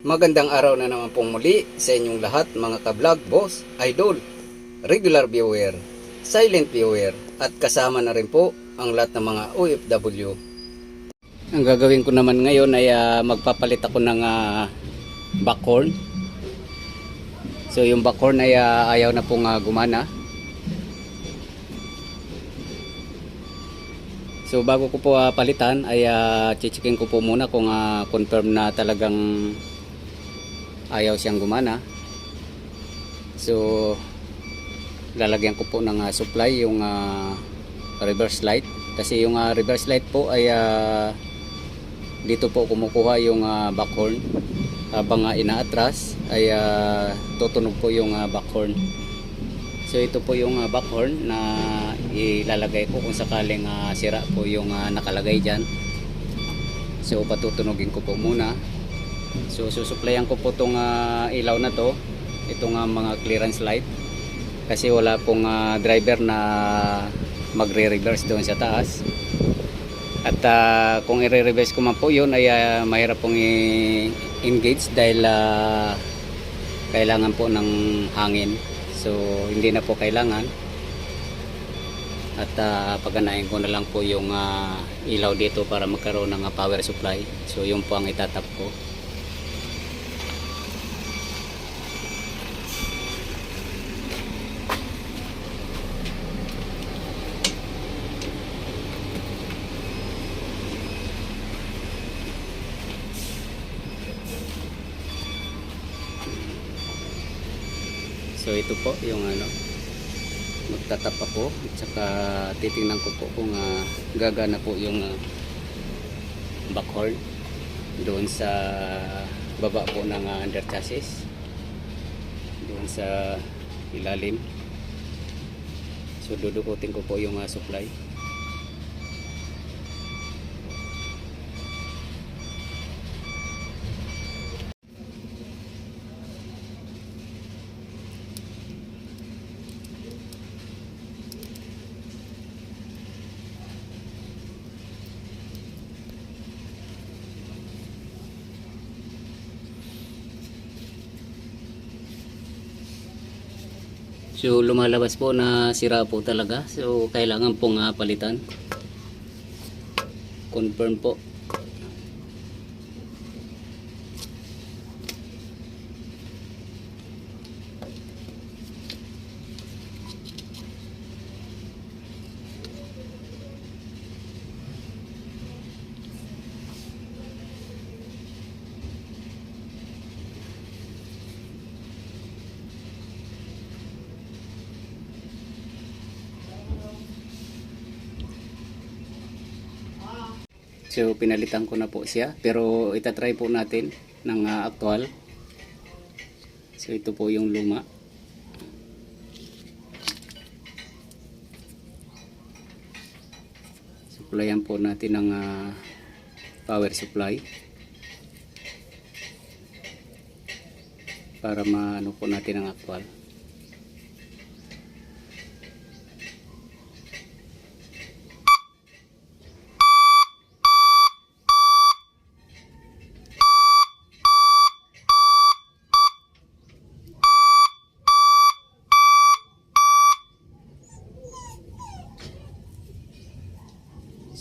Magandang araw na naman pong muli sa inyong lahat mga ka-vlog, boss, idol, regular viewer, silent viewer at kasama na rin po ang lahat ng mga OFW. Ang gagawin ko naman ngayon ay magpapalit ako ng backhorn. So yung backhorn ay ayaw na pong gumana. So bago ko po palitan ay checkin ko po muna kung confirm na talagang ayaw siyang gumana. So lalagyan ko po ng supply yung reverse light, kasi yung reverse light po ay dito po kumukuha yung backhorn. Habang inaatras ay tutunog po yung backhorn. So ito po yung backhorn na ilalagay ko kung sakaling sira po yung nakalagay dyan. So patutunogin ko po muna. So susuplayan ko po itong ilaw na to, itong mga clearance light, kasi wala pong driver na magre-reverse doon sa taas. At kung i-reverse ko man po yun ay mahirap pong i-engage dahil kailangan po ng hangin. So hindi na po kailangan. At paganahin ko na lang po yung ilaw dito para magkaroon ng power supply. So yun po ang itatap ko. So ito po yung magtatap ako at saka titingnan ko po kung gagana po yung backhorn doon sa baba po ng under chassis, doon sa ilalim. So dudukutin ko po yung supply. So lumalabas po na sira po talaga. So kailangan pong palitan. Confirm po. So pinalitan ko na po siya, pero itatry po natin ng actual. So ito po yung luma. Supplyan po natin ng power supply para maano po natin ang actual.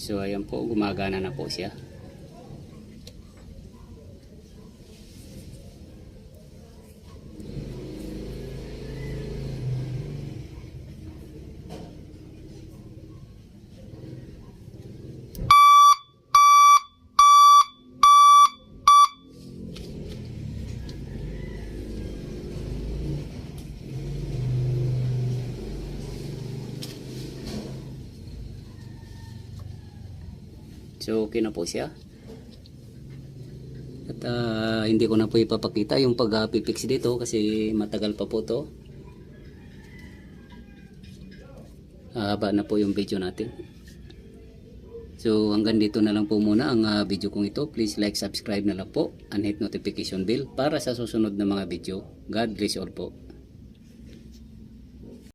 So ayan po, gumagana na po siya. So okay na po siya. At hindi ko na po ipapakita yung pag-fix dito kasi matagal pa po to. Haba na po yung video natin. So hanggang dito na lang po muna ang video kong ito. Please like, subscribe na lang po and hit notification bell para sa susunod na mga video. God bless all po.